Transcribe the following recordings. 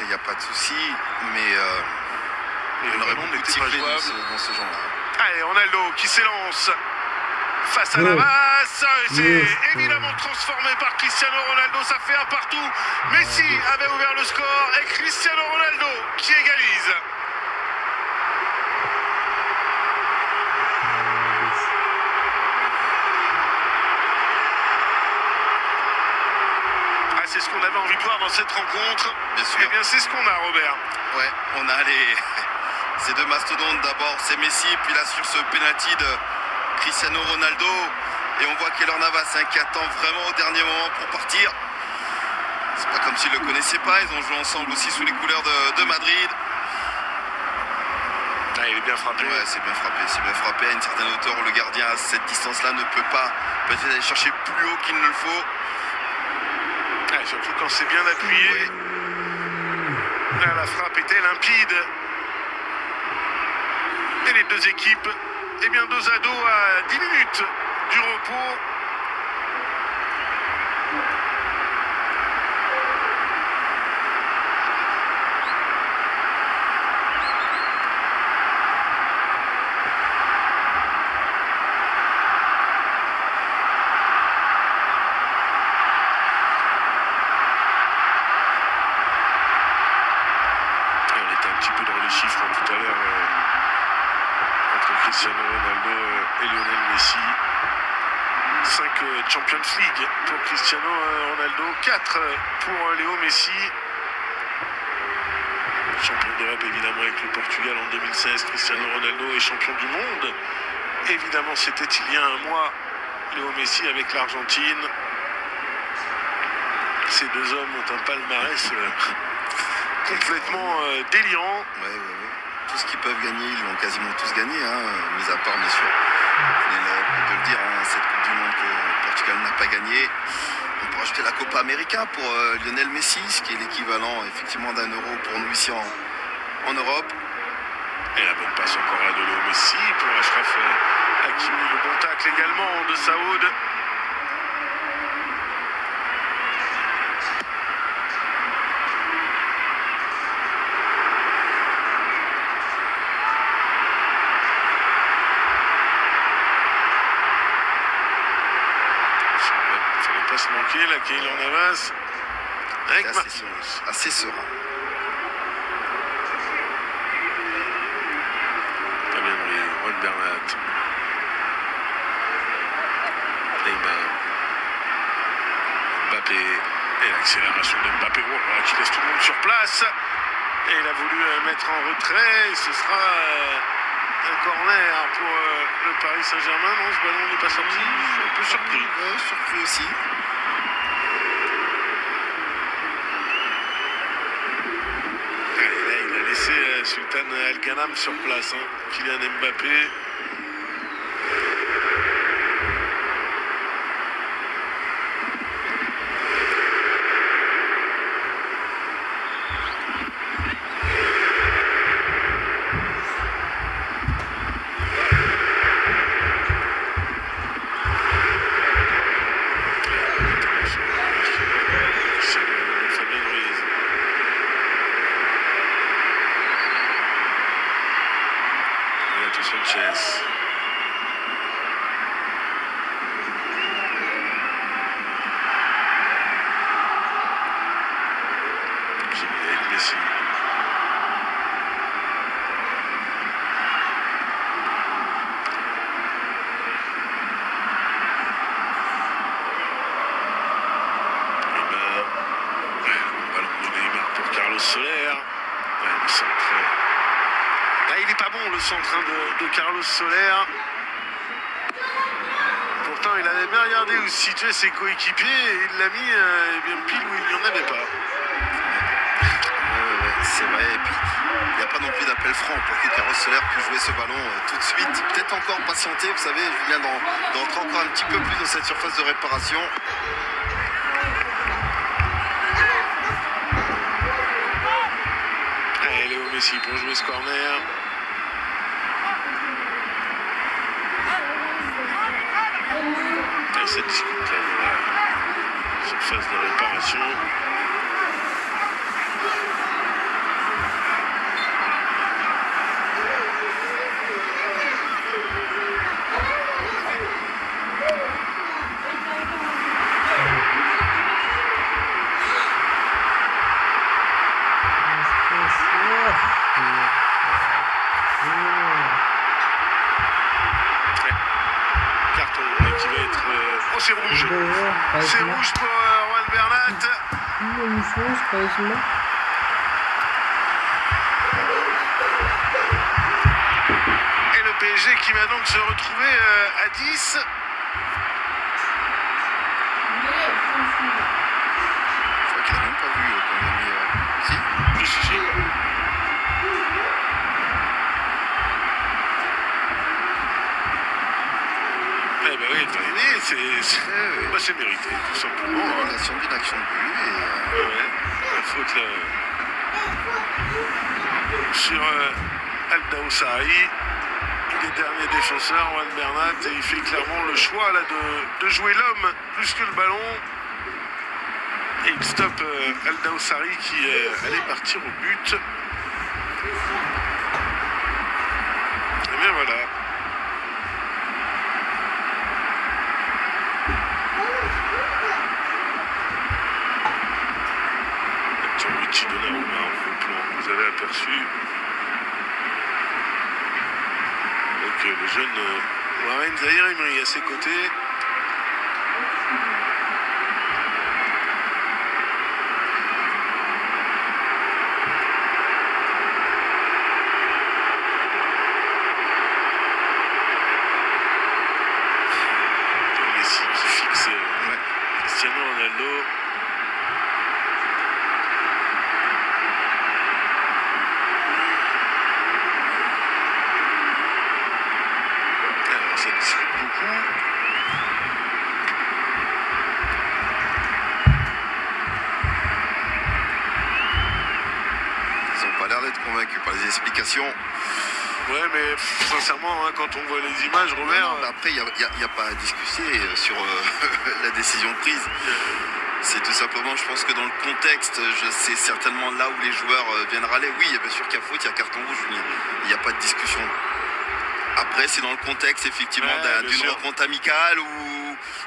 il n'y a pas de souci, mais on aurait beaucoup de sifflets dans ce genre-là. Allez, Ronaldo qui s'élance face à la masse. C'est évidemment transformé par Cristiano Ronaldo. Ça fait un partout. Messi avait ouvert le score et Cristiano Ronaldo qui égalise. C'est ce qu'on avait envie de voir dans cette rencontre. Bien sûr. Eh bien, c'est ce qu'on a, Robert. Ouais, on a ces deux mastodontes. D'abord, c'est Messi, puis là, sur ce penalty de Cristiano Ronaldo. Et on voit Keylor Navas qui attend vraiment au dernier moment pour partir. C'est pas comme s'ils le connaissaient pas. Ils ont joué ensemble aussi sous les couleurs de Madrid. Ah, il est bien frappé. Ouais, c'est bien frappé. C'est bien frappé à une certaine hauteur où le gardien à cette distance-là ne peut pas peut-être aller chercher plus haut qu'il ne le faut. Ah, surtout quand c'est bien appuyé. Oui. Là, la frappe était limpide. Et les deux équipes, eh bien, dos à dos à 10 minutes du repos. Chiffres tout à l'heure entre Cristiano Ronaldo et Lionel Messi. 5 Champions League pour Cristiano Ronaldo, 4 pour Léo Messi. Champion d'Europe évidemment avec le Portugal en 2016. Cristiano Ronaldo est champion du monde. Évidemment, c'était il y a un mois. Léo Messi avec l'Argentine. Ces deux hommes ont un palmarès complètement délirant. Ouais. Tout ce qu'ils peuvent gagner, ils l'ont quasiment tous gagné, mis à part bien sûr. Vous venez de le dire, cette Coupe du Monde que le Portugal n'a pas gagnée. On peut rajouter la Copa América pour Lionel Messi, ce qui est l'équivalent effectivement d'un euro pour nous ici en Europe. Et la bonne passe encore là de Léo Messi pour Achraf Hakimi, le bon tacle également de Saoud. Se manquer là, Keylor Navas avec Marquinhos. Assez serein. Fabien Ruiz, Juan Bernat, Neymar, Mbappé et l'accélération de Mbappé qui laisse tout le monde sur place. Et il a voulu mettre en retrait. Ce sera un corner pour le Paris Saint-Germain. Non, ce ballon n'est pas sorti. Je suis un peu surpris. Ouais, surpris aussi. C'est Sultan Al Ghanam sur place, Kylian Mbappé. Sanchez. Avec Messi. Neymar. Ballon de Neymar pour Carlos Soler. Le centre. Là, il n'est pas bon le centre de Carlos Soler. Pourtant, il avait bien regardé où se situaient ses coéquipiers et il l'a mis bien pile où il n'y en avait pas. C'est vrai, et puis il n'y a pas non plus d'appel franc pour que Carlos Soler puisse jouer ce ballon tout de suite. Peut-être encore patienter, vous savez, Julien, d'entrer encore un petit peu plus dans cette surface de réparation. Allez, Léo Messi pour jouer ce corner. Et ça discute là dans la surface de réparation. C'est rouge pour Juan Bernat. Et le PSG qui va donc se retrouver à 10. Je crois qu'il n'a même pas vu qu'on a mis... Si. Eh ben oui, c'est mérité, tout simplement. On a subi une action de but et... La faute là sur Al-Daoussari, les derniers défenseurs, Juan Bernat, et il fait clairement le choix là, de jouer l'homme plus que le ballon. Et il stoppe Al-Daoussari qui allait partir au but. Et bien voilà. Gianluigi Donnarumma au plan, vous avez aperçu. Donc le jeune Warren Zahir Emery à ses côtés. Messi qui fixe Cristiano Ronaldo. Ça discute beaucoup. Ils n'ont pas l'air d'être convaincus par les explications. Ouais, mais sincèrement, hein, quand on voit les images, Robert... Non, après, il n'y a pas à discuter sur la décision prise. C'est tout simplement, je pense que dans le contexte, c'est certainement là où les joueurs viennent râler. Oui, bien sûr qu'il y a faute, il y a carton rouge, il n'y a pas de discussion. Après, c'est dans le contexte, effectivement, d'une rencontre amicale.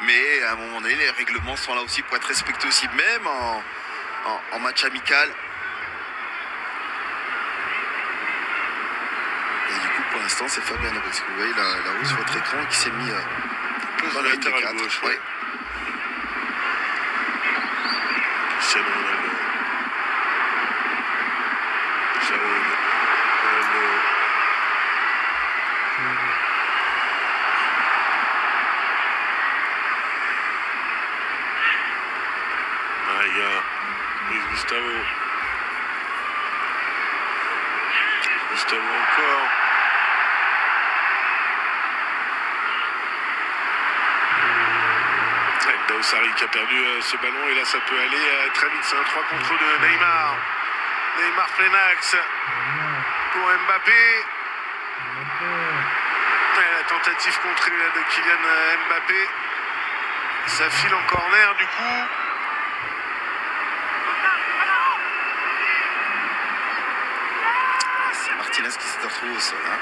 Mais à un moment donné, les règlements sont là aussi pour être respectés aussi, même en match amical. Et du coup, pour l'instant, c'est Fabien Ruiz. Vous voyez la roue sur votre écran qui s'est mis dans la latéral gauche. Ouais. Cristiano Ronaldo. Il y a Luis Gustavo. Gustavo encore. Daoussari qui a perdu ce ballon et là ça peut aller très vite. C'est un 3 contre 2. Neymar. Neymar plein axe pour Mbappé. Et la tentative contrée là, de Kylian Mbappé. Ça file en corner du coup. C'est Martinez qui s'est retrouvé au sol. Hein.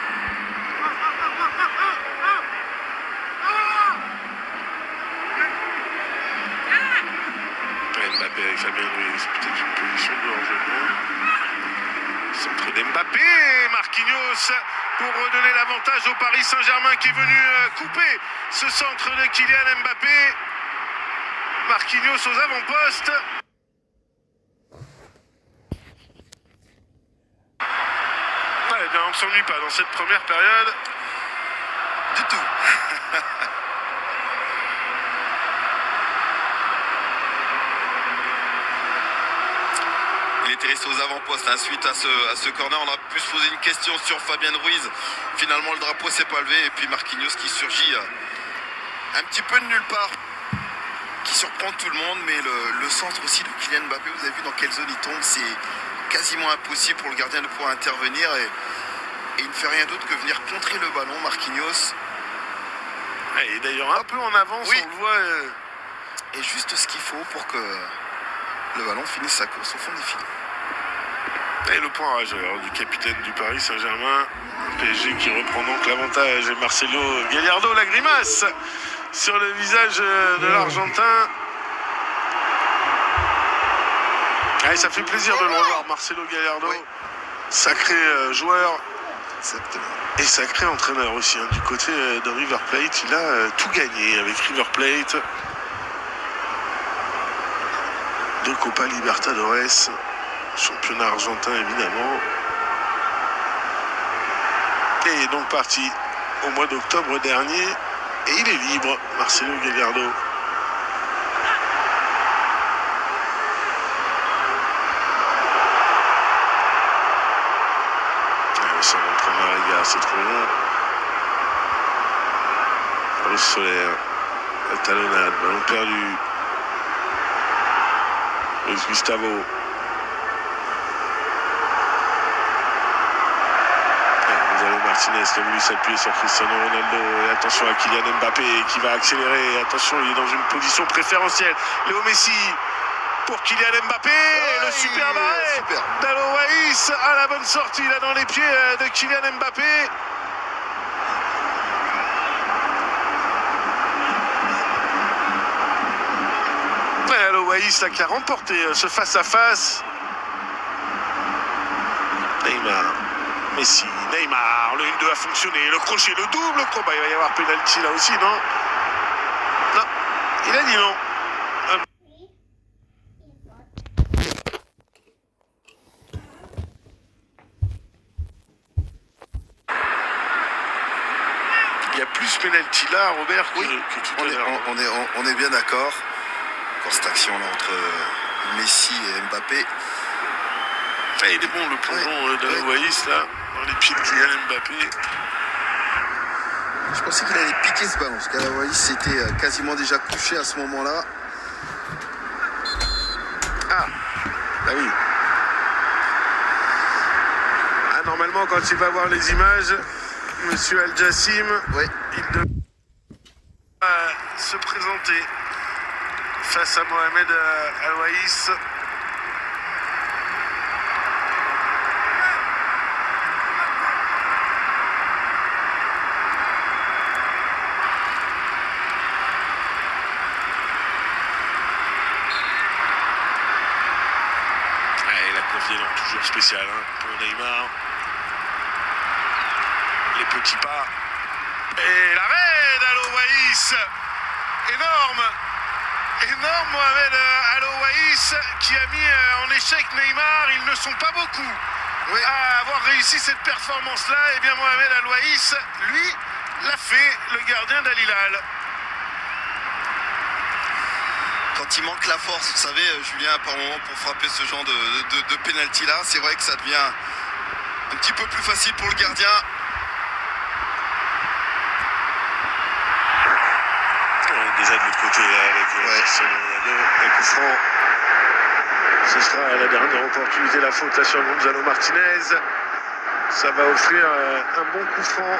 Mbappé avec Fabien Ruiz, peut-être une position de hors-jeu. Centre d'Mbappé, Marquinhos pour redonner l'avantage au Paris Saint-Germain qui est venu couper ce centre de Kylian Mbappé. Marquinhos aux avant-postes. Ouais, bien, on ne s'ennuie pas dans cette première période. Du tout. Il était resté aux avant-postes hein, suite à ce corner. On a pu se poser une question sur Fabien Ruiz. Finalement, le drapeau s'est pas levé. Et puis Marquinhos qui surgit un petit peu de nulle part, qui surprend tout le monde. Mais le centre aussi de Kylian Mbappé, vous avez vu dans quelle zone il tombe. C'est quasiment impossible pour le gardien de pouvoir intervenir. Et il ne fait rien d'autre que venir contrer le ballon, Marquinhos. Et d'ailleurs un peu en avance, oui. On le voit. Et juste ce qu'il faut pour que le ballon finisse sa course au fond des filets. Et le point rageur du capitaine du Paris Saint-Germain. PSG qui reprend donc l'avantage. Et Marcelo Gallardo, la grimace sur le visage de l'Argentin. Et ça fait plaisir de le revoir, Marcelo Gallardo. Oui. Sacré joueur. Exactement. Et sacré entraîneur aussi. Hein. Du côté de River Plate, il a tout gagné avec River Plate. de Copa Libertadores, championnat argentin évidemment. Et il est donc parti au mois d'octobre dernier et il est libre, Marcelo Gallardo. Ça montre Mariga, c'est trop long. Carlos Soler, la talonnade, ballon perdu. Luis Gustavo. Gonzalo Martinez qui a voulu s'appuyer sur Cristiano Ronaldo. Et attention à Kylian Mbappé qui va accélérer. Attention, il est dans une position préférentielle. Léo Messi pour Kylian Mbappé. Le super arrêt d'Alo Waïs à la bonne sortie là dans les pieds de Kylian Mbappé. Alo Waïs là qui a remporté ce face-à-face. Neymar, Messi, Neymar, le 1-2 a fonctionné, le crochet, le double combat. Il va y avoir pénalty là aussi, non? Non, il a dit non. Il y a plus pénalty là, Robert, que tout à l'heure. On est bien d'accord. Pour cette action là entre Messi et Mbappé. Ah, il est bon le plongeon d'Alo Waïs là, dans les pieds de Kylian Mbappé. Je pensais qu'il allait piquer ce ballon, parce qu'Alo Waïs était quasiment déjà couché à ce moment-là. Ah, bah oui. Ah, normalement, quand il va voir les images, Monsieur Al-Jassim, il devrait se présenter face à Mohamed Al-Waïs. Et la confiance toujours spéciale pour Neymar. Les petits pas. Et l'arrêt d'Alo Waïs. Énorme Mohamed Alo Waïs qui a mis en échec Neymar. Ils ne sont pas beaucoup à avoir réussi cette performance-là. Et bien Mohamed Alo Waïs, lui, l'a fait, le gardien d'Al Hilal. Quand il manque la force, vous savez, Julien, par moment, pour frapper ce genre de pénalty-là, c'est vrai que ça devient un petit peu plus facile pour le gardien. Déjà de l'autre côté avec Cristiano Ronaldo, un coup franc. Ce sera la dernière opportunité, la faute là sur Gonzalo Martinez. Ça va offrir un bon coup franc